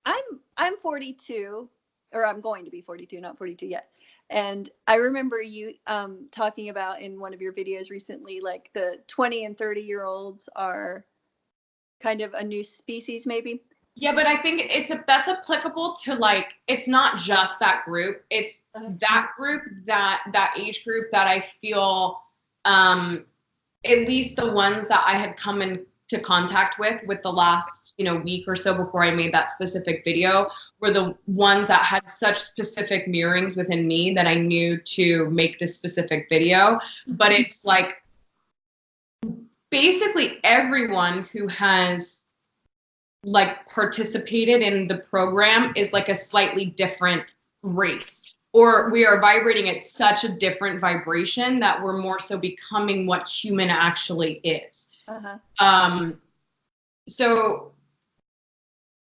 I'm 42, or I'm going to be 42, not 42 yet. And I remember you talking about in one of your videos recently, like the 20 and 30-year-olds are kind of a new species, maybe. Yeah, but I think that's applicable to, like, it's not just that group. It's that group, that age group that I feel, at least the ones that I had come into contact with the last, week or so before I made that specific video, were the ones that had such specific mirrorings within me that I knew to make this specific video. But it's like basically everyone who has like participated in the program is like a slightly different race, or we are vibrating at such a different vibration that we're more so becoming what human actually is. So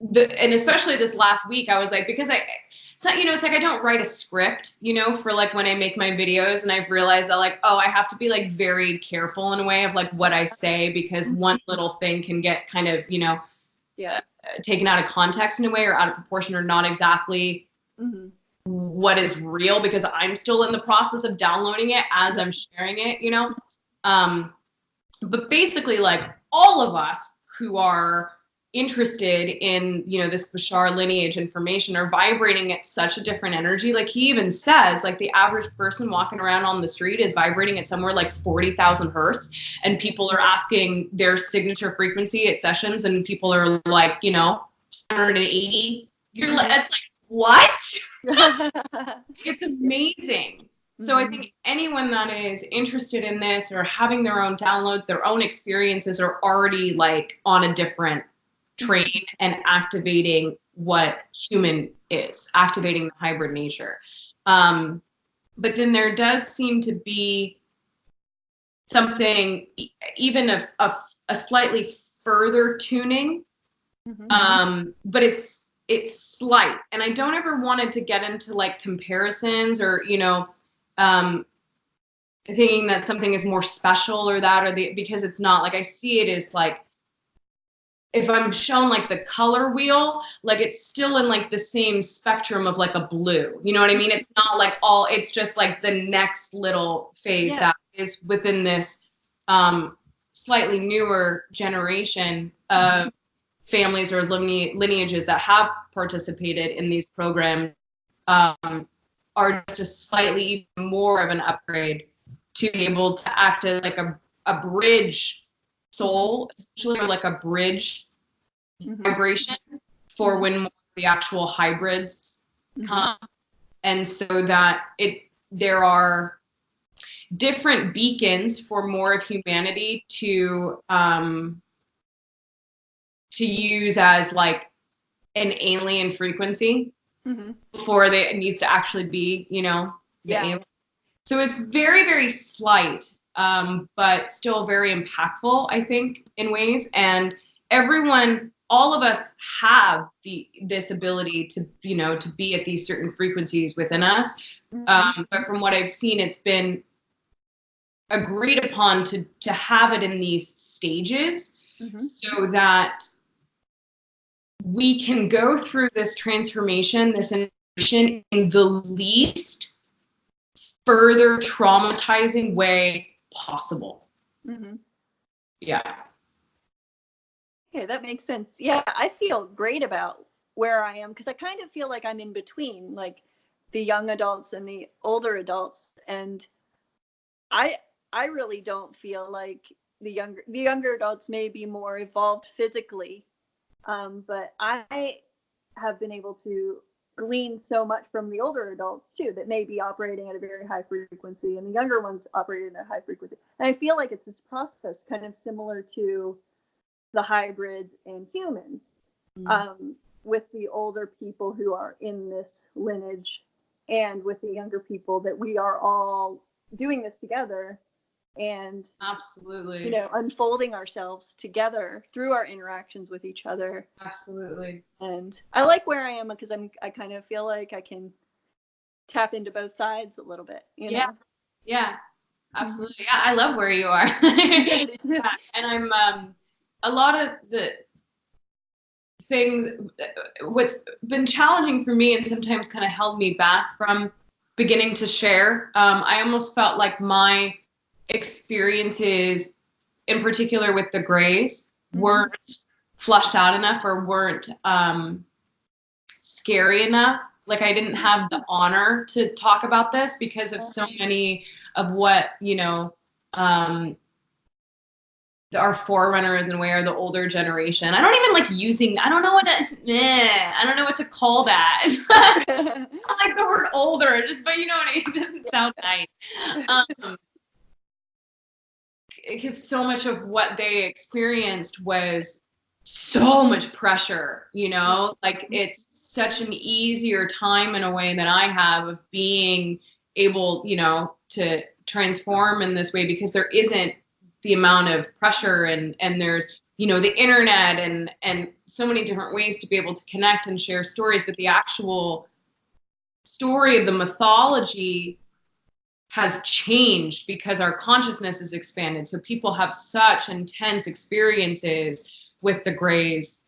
and especially this last week, I was like, because it's not, it's like I don't write a script, for like when I make my videos, and I've realized that like, oh, I have to be like very careful in a way of like what I say, because one little thing can get kind of, taken out of context in a way, or out of proportion, or not exactly what is real, because I'm still in the process of downloading it as I'm sharing it, but basically like all of us who are interested in, this Bashar lineage information are vibrating at such a different energy. Like he even says, like the average person walking around on the street is vibrating at somewhere like 40,000 hertz, and people are asking their signature frequency at sessions, and people are like, 180. You're like, it's like, what? It's amazing. So I think anyone that is interested in this, or having their own downloads, their own experiences, are already like on a different train and activating what human is, activating the hybrid nature. But then there does seem to be something, even a slightly further tuning, but it's slight. And I don't ever wanted to get into like comparisons, or, thinking that something is more special or that, or because it's not. Like I see it as like, if I'm shown like the color wheel, like it's still in like the same spectrum of like a blue, you know what I mean? It's not like it's just like the next little phase that is within this slightly newer generation of families or lineages that have participated in these programs, are just slightly even more of an upgrade to be able to act as like a bridge soul, essentially, or like a bridge vibration for when more of the actual hybrids come. And so that there are different beacons for more of humanity to use as like an alien frequency before it needs to actually be, alien. So it's very, very slight, but still very impactful, I think, in ways. And everyone, all of us have this ability to, to be at these certain frequencies within us. But from what I've seen, it's been agreed upon to have it in these stages, so that we can go through this transformation, this initiation, in the least further traumatizing way possible. Yeah. Okay, that makes sense. Yeah, I feel great about where I am, because I kind of feel like I'm in between, like the young adults and the older adults, and I really don't feel like the younger adults may be more evolved physically, but I have been able to glean so much from the older adults too, that may be operating at a very high frequency, and the younger ones operating at a high frequency. And I feel like it's this process kind of similar to the hybrids and humans, with the older people who are in this lineage, and with the younger people, that we are all doing this together, and absolutely, unfolding ourselves together through our interactions with each other. Absolutely. And I like where I am, because I kind of feel like I can tap into both sides a little bit, Yeah, absolutely. Yeah, I love where you are. And I'm a lot of the things, what's been challenging for me and sometimes kind of held me back from beginning to share, I almost felt like my experiences, in particular with the Greys, weren't flushed out enough or weren't scary enough. Like I didn't have the honor to talk about this because of so many of what, our forerunners in a way are the older generation. I don't even like using, I don't know what to call that. I don't like the word older, but you know what I mean? It doesn't sound nice. Because so much of what they experienced was so much pressure, like it's such an easier time in a way than I have of being able, to transform in this way because there isn't the amount of pressure and there's, the internet and so many different ways to be able to connect and share stories, but the actual story of the mythology has changed because our consciousness is expanded. So people have such intense experiences with the Greys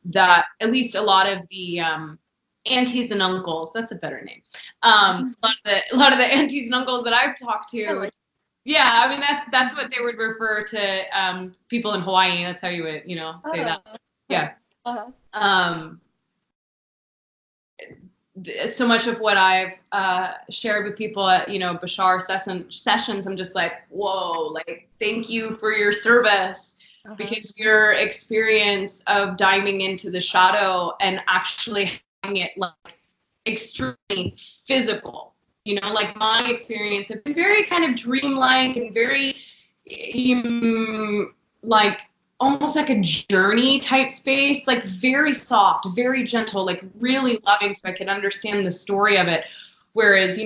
that at least a lot of the aunties and uncles, that's a better name. A lot of the aunties and uncles that I've talked to, yeah, I mean that's what they would refer to people in Hawaii. That's how you would, say that. Yeah. So much of what I've shared with people at, Bashar sessions, I'm just like, whoa, like, thank you for your service, because your experience of diving into the shadow and actually having it like extremely physical, like my experience have been very kind of dreamlike and very like almost like a journey type space, like very soft, very gentle, like really loving so I could understand the story of it. Whereas,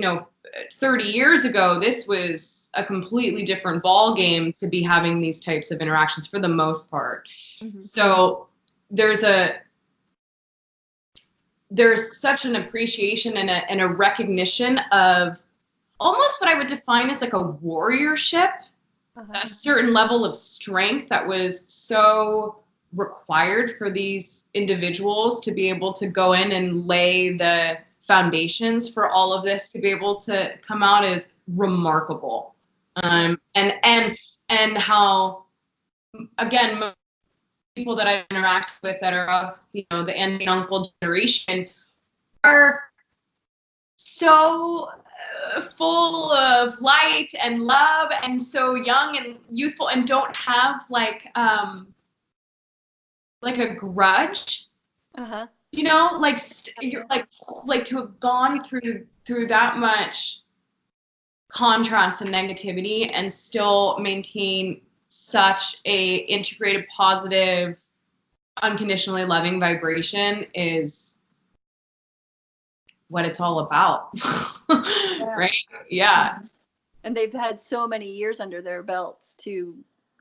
30 years ago, this was a completely different ball game to be having these types of interactions for the most part. So there's such an appreciation and a recognition of almost what I would define as like a warriorship, a certain level of strength that was so required for these individuals to be able to go in and lay the foundations for all of this to be able to come out is remarkable. And how, again, most people that I interact with that are of, the aunt and uncle generation are so full of light and love and so young and youthful and don't have like a grudge, you're like to have gone through that much contrast and negativity and still maintain such a integrated, positive, unconditionally loving vibration is what it's all about. Right? Yeah. And they've had so many years under their belts to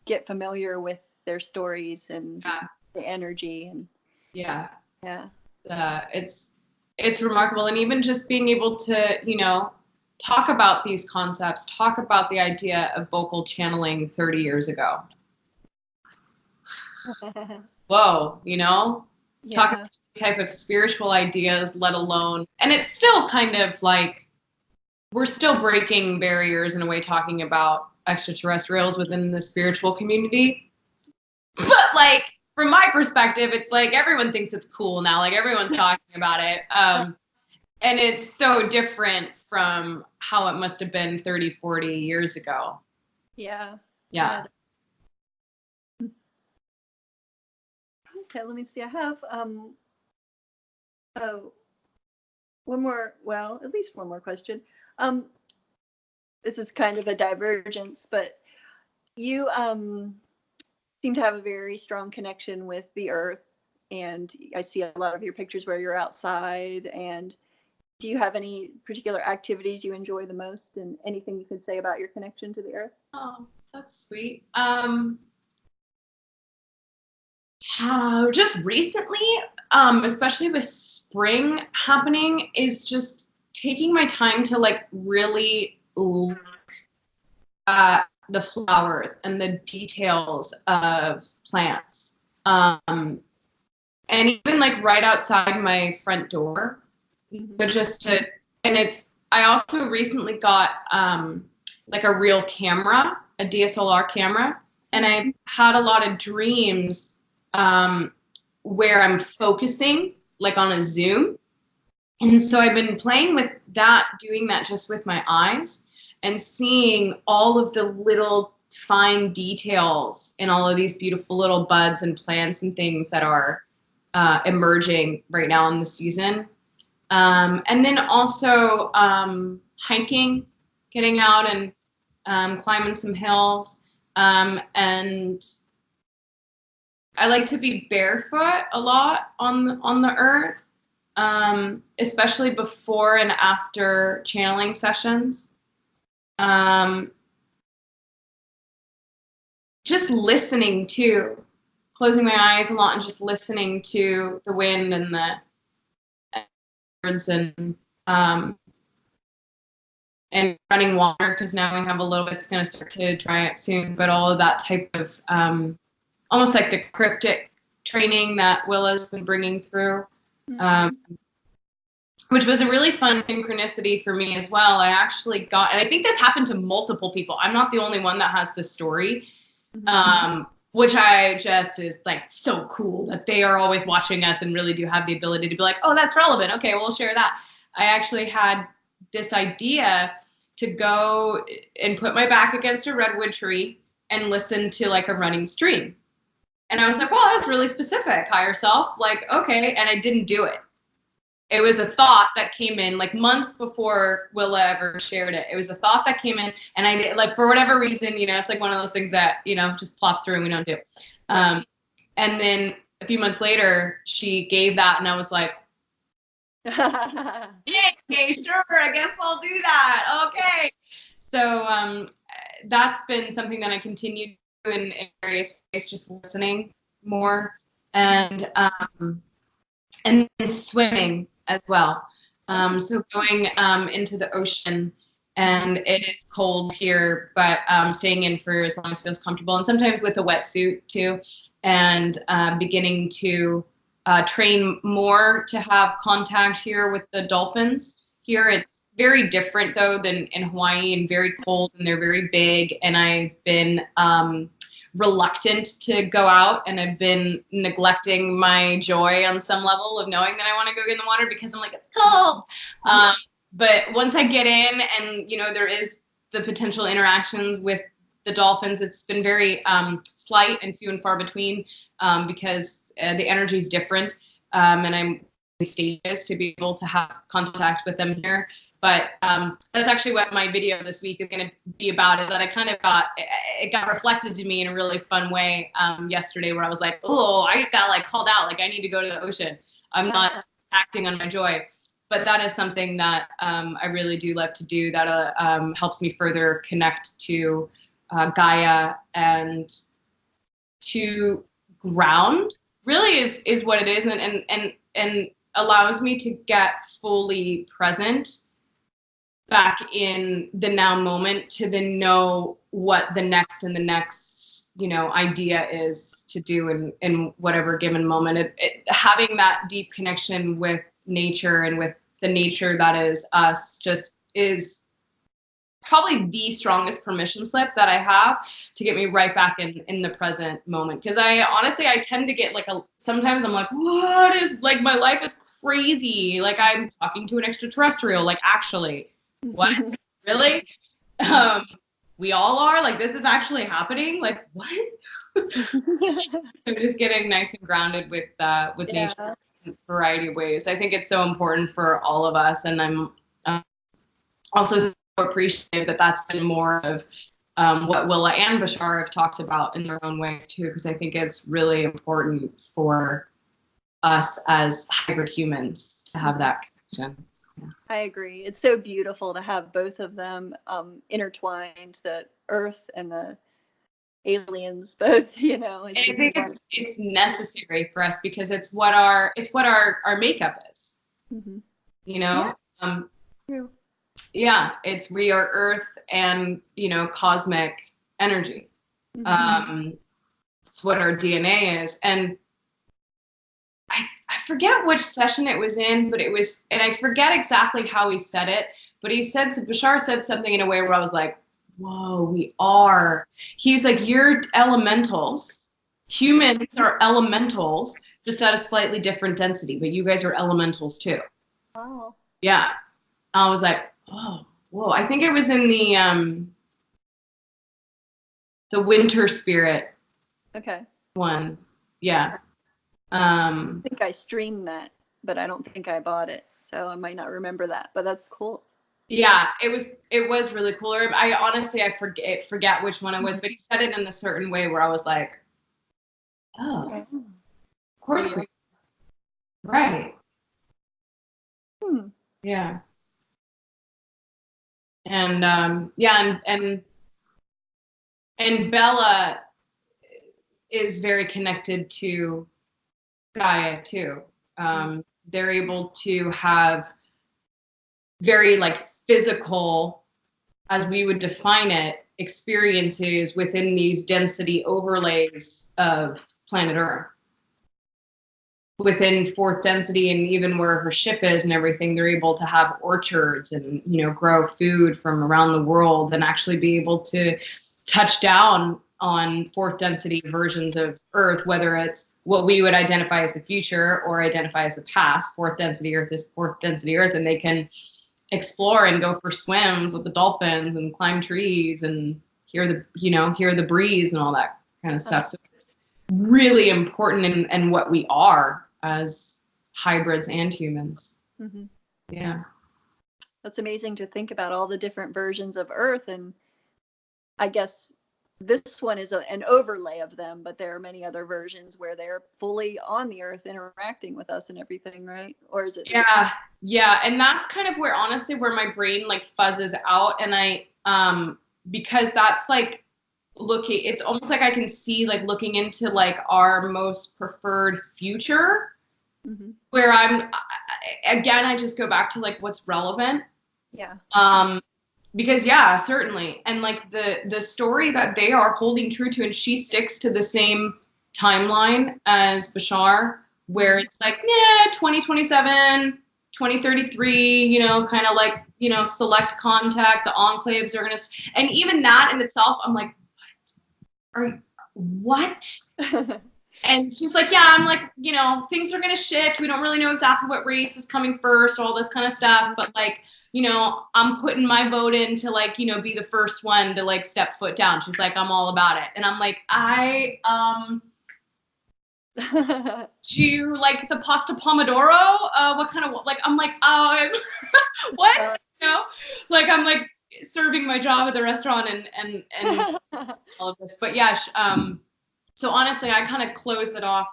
get familiar with their stories and the energy and it's remarkable. And even just being able to, talk about these concepts, talk about the idea of vocal channeling 30 years ago. Whoa, talk about type of spiritual ideas, let alone, and it's still kind of like we're still breaking barriers in a way, talking about extraterrestrials within the spiritual community. But like from my perspective, it's like everyone thinks it's cool now, like everyone's talking about it, and it's so different from how it must have been 30, 40 years ago. Yeah. Okay, let me see. I have one more, well, at least one more question. This is kind of a divergence, but you seem to have a very strong connection with the earth, and I see a lot of your pictures where you're outside. And do you have any particular activities you enjoy the most, and anything you could say about your connection to the earth? Oh, that's sweet. Just recently, especially with spring happening, is just taking my time to like really look at the flowers and the details of plants. and even like right outside my front door, but just to, and I also recently got like a real camera, a DSLR camera, and I had a lot of dreams where I'm focusing like on a zoom. And so I've been playing with that, doing that just with my eyes and seeing all of the little fine details in all of these beautiful little buds and plants and things that are emerging right now in the season. And then also hiking, getting out and climbing some hills. And I like to be barefoot a lot on the earth, especially before and after channeling sessions. Just listening too, closing my eyes a lot and just listening to the wind and the birds and running water, because now we have a little bit, it's going to start to dry up soon, but all of that type of almost like the cryptic training that Willa's been bringing through, which was a really fun synchronicity for me as well. I actually got, and I think this happened to multiple people. I'm not the only one that has this story, which I just is like so cool that they are always watching us and really do have the ability to be like, oh, that's relevant. Okay, we'll share that. I actually had this idea to go and put my back against a redwood tree and listen to like a running stream. And I was like, well, that was really specific, higher self. Like, okay. And I didn't do it. It was a thought that came in like months before Willa ever shared it. It was a thought that came in, and I did, like, for whatever reason, you know, it's like one of those things that, you know, just plops through and we don't do. And then a few months later, she gave that, and I was like, okay, sure, I guess I'll do that. Okay. So that's been something that I continue to do in various ways, just listening more, and swimming as well. So going into the ocean, and it is cold here, but staying in for as long as feels comfortable, and sometimes with a wetsuit too, and beginning to train more to have contact here with the dolphins. Here it's very different though than in Hawaii, and very cold, and they're very big, and I've been reluctant to go out, and I've been neglecting my joy on some level of knowing that I want to go get in the water because I'm like, it's cold. But once I get in, and you know, there is the potential interactions with the dolphins, it's been very slight and few and far between, because the energy is different, and I'm in stages to be able to have contact with them here. But that's actually what my video this week is going to be about, is that I kind of got reflected to me in a really fun way yesterday, where I was like, oh, I got like called out, like I need to go to the ocean. I'm not acting on my joy. But that is something that I really do love to do, that helps me further connect to Gaia and to ground, really is what it is, and allows me to get fully present back in the now moment, to then know what the next you know, idea is to do in whatever given moment. Having that deep connection with nature and with the nature that is us just is probably the strongest permission slip that I have to get me right back in the present moment. Because I honestly tend to get like sometimes I'm like, what is, like, my life is crazy, like I'm talking to an extraterrestrial, like actually what? Really? We all are, like, this is actually happening, like what? I'm just getting nice and grounded with nature in a variety of ways. I think it's so important for all of us, and I'm also so appreciative that that's been more of what Willa and Bashar have talked about in their own ways too, because I think it's really important for us as hybrid humans to have that connection. Yeah. I agree. It's so beautiful to have both of them intertwined, the Earth and the aliens, both, you know. I think it's necessary for us, because it's what our makeup is. Mm-hmm. You know? Yeah. True. Yeah, we are Earth and, you know, cosmic energy. Mm-hmm. It's what our DNA is. And I forget which session it was in, but it was, and I forget exactly how he said it, but Bashar said something in a way where I was like, whoa, we are. He's like, you're elementals. Humans are elementals, just at a slightly different density, but you guys are elementals too. Oh. Yeah. I was like, oh, whoa. I think it was in the winter spirit Okay. one. Yeah. I think I streamed that, but I don't think I bought it, so I might not remember that. But that's cool. Yeah, it was really cool. I honestly I forget which one it was, but he said it in a certain way where I was like, oh, of course we right. Hmm. Yeah. And yeah, and Bella is very connected to Gaia too. They're able to have very like physical, as we would define it, experiences within these density overlays of planet Earth. Within fourth density and even where her ship is and everything, they're able to have orchards and, you know, grow food from around the world and actually be able to touch down on fourth density versions of Earth, whether it's what we would identify as the future or identify as the past. Fourth density Earth is fourth density Earth, and they can explore and go for swims with the dolphins and climb trees and hear the breeze and all that kind of stuff. So it's really important in what we are as hybrids and humans. Mm-hmm. Yeah. That's amazing to think about all the different versions of Earth, and I guess this one is an overlay of them, but there are many other versions where they're fully on the Earth interacting with us and everything, right? Or is it? Yeah, and that's kind of where honestly where my brain like fuzzes out, and I because that's like looking, it's almost like I can see like looking into like our most preferred future, where I just go back to like what's relevant. Yeah. Because yeah, certainly. And like the story that they are holding true to, and she sticks to the same timeline as Bashar, where it's like, yeah, 2027, 2033, you know, kind of like, you know, select contact, the enclaves are gonna, and even that in itself, I'm like, what? And she's like, yeah, I'm like, you know, things are gonna shift. We don't really know exactly what race is coming first, all this kind of stuff, but like, you know, I'm putting my vote in to like, you know, be the first one to like step foot down. She's like, I'm all about it. And I'm like, do you like the pasta pomodoro? What kind of, like, I'm like, what? You know, like, I'm like serving my job at the restaurant and all of this. But yeah, so honestly, I kind of closed it off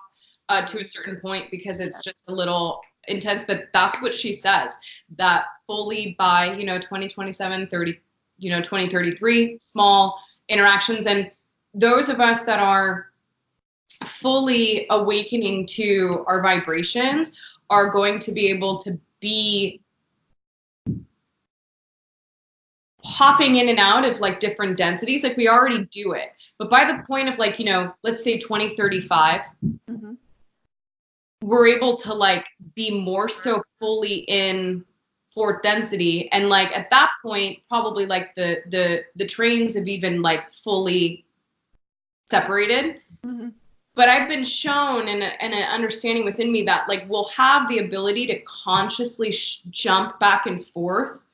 to a certain point because it's just a little intense, but that's what she says, that fully by, you know, 2027, 30, you know, 2033, small interactions. And those of us that are fully awakening to our vibrations are going to be able to be hopping in and out of like different densities. Like we already do it, but by the point of like, you know, let's say 2035, we're able to like be more so fully in fourth density, and like at that point probably like the trains have even like fully separated. But I've been shown and an understanding within me that like we'll have the ability to consciously jump back and forth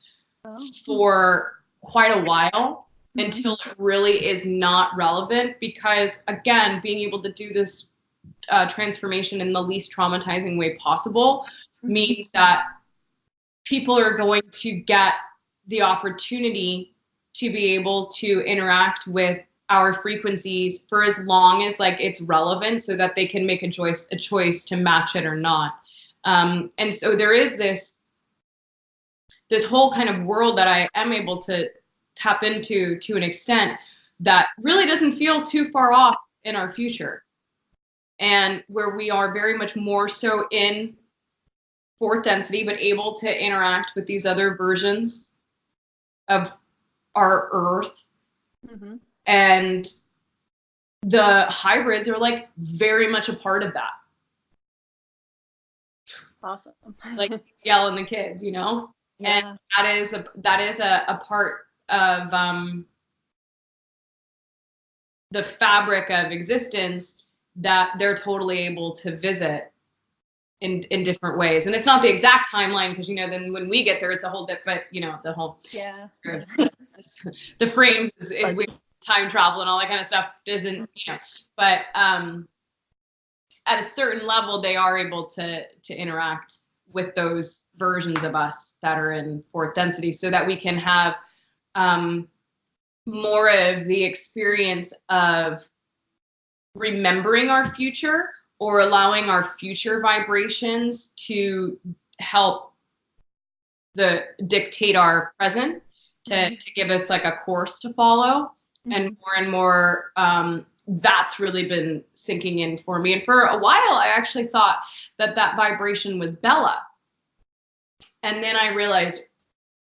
for quite a while until it really is not relevant, because again, being able to do this transformation in the least traumatizing way possible means that people are going to get the opportunity to be able to interact with our frequencies for as long as like it's relevant, so that they can make a choice to match it or not. And so there is this whole kind of world that I am able to tap into to an extent that really doesn't feel too far off in our future, and where we are very much more so in fourth density, but able to interact with these other versions of our Earth. And the hybrids are like very much a part of that. Awesome. like yelling the kids, you know? Yeah. And that is a part of the fabric of existence that they're totally able to visit in different ways. And it's not the exact timeline, because, you know, then when we get there, it's a whole different, you know, the whole Yeah. the frames is weird, time travel and all that kind of stuff doesn't, you know, but at a certain level, they are able to interact with those versions of us that are in fourth density, so that we can have more of the experience of remembering our future, or allowing our future vibrations to help dictate our present, to give us like a course to follow. And more that's really been sinking in for me. And for a while, I actually thought that vibration was Bella. And then I realized,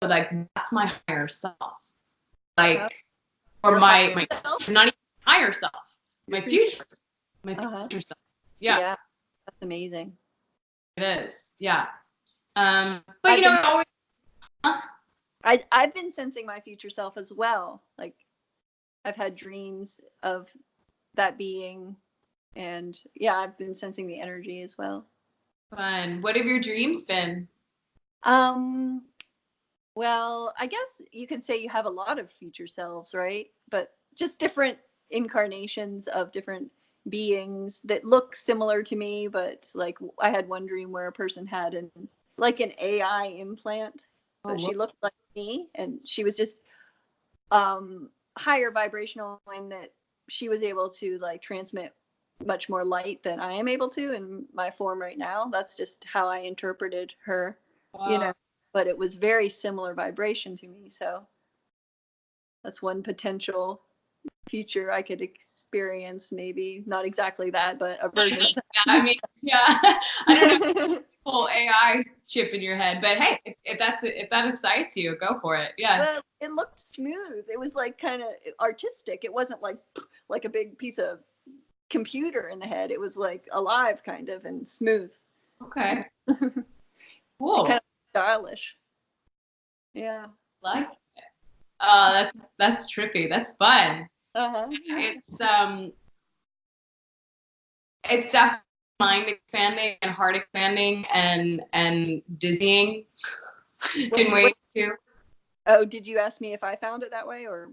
like, that's my higher self. Like, or my not even higher self, my future self. Yeah. That's amazing. It is. Yeah. But you know, always. I've been sensing my future self as well. Like, I've had dreams of that being, and yeah, I've been sensing the energy as well. Fun. What have your dreams been? Well, I guess you could say you have a lot of future selves, right? But just different incarnations of different beings that look similar to me, but like I had one dream where a person had an AI implant, but she looked like me, and she was just higher vibrational in that she was able to like transmit much more light than I am able to in my form right now. That's just how I interpreted her, you know, but it was very similar vibration to me. So that's one potential future I could experience, maybe not exactly that, but a version of that. I mean, yeah, I don't know, whole AI chip in your head, but hey, if that excites you, go for it. Yeah. Well, it looked smooth. It was like kind of artistic. It wasn't like a big piece of computer in the head. It was like alive, kind of, and smooth. Okay. Cool. Kind of stylish. Yeah. Like it. Oh, that's trippy. That's fun. It's definitely mind expanding and heart expanding and dizzying in ways too. Oh, did you ask me if I found it that way, or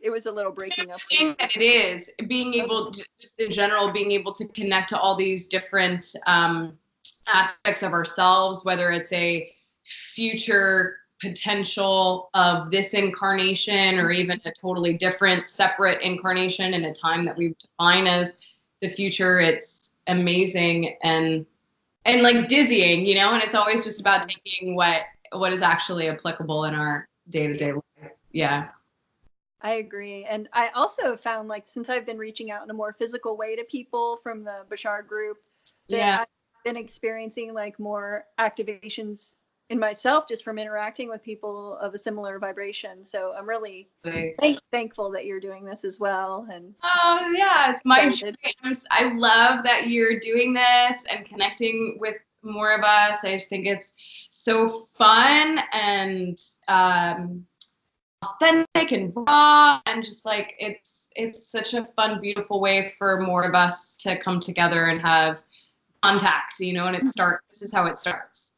it was a little breaking up? That it is being able to, just in general, being able to connect to all these different aspects of ourselves, whether it's a future potential of this incarnation, or even a totally different separate incarnation in a time that we define as the future. It's amazing and like dizzying, you know, and it's always just about taking what is actually applicable in our day-to-day life. Yeah. I agree. And I also found, like, since I've been reaching out in a more physical way to people from the Bashar group, that I've been experiencing like more activations in myself just from interacting with people of a similar vibration. So I'm really thankful that you're doing this as well. And oh yeah, it's my dreams. I love that you're doing this and connecting with more of us. I just think it's so fun and authentic and raw, and just like it's such a fun, beautiful way for more of us to come together and have contact, you know. And this is how it starts.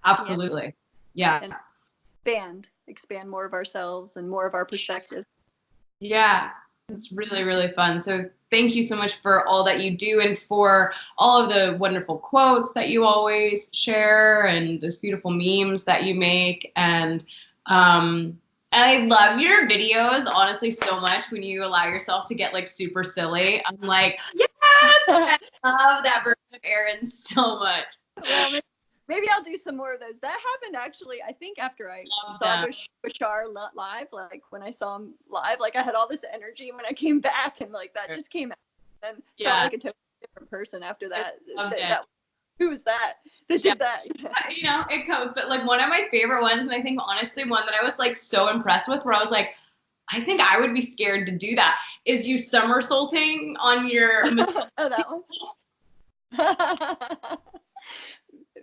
Absolutely. Yeah. And expand more of ourselves and more of our perspective. Yeah, it's really, really fun. So thank you so much for all that you do, and for all of the wonderful quotes that you always share, and those beautiful memes that you make. And I love your videos, honestly, so much when you allow yourself to get like super silly. I'm like, yes, I love that version of Erin so much. Well, maybe I'll do some more of those. That happened actually, I think, after I saw Bashar live. Like when I saw him live, like I had all this energy, and when I came back, and like that just came out, and felt like a totally different person after that. Who was that did that? You know, it comes. But like one of my favorite ones, and I think honestly one that I was like so impressed with, where I was like, I think I would be scared to do that, is you somersaulting on your oh, that one.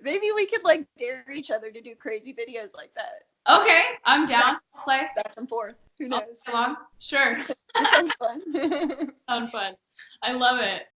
Maybe we could like dare each other to do crazy videos like that. Okay, I'm down. I'll play. Back and forth. Who I'll knows? play along. Sure. It sounds fun. Sounds fun. I love it.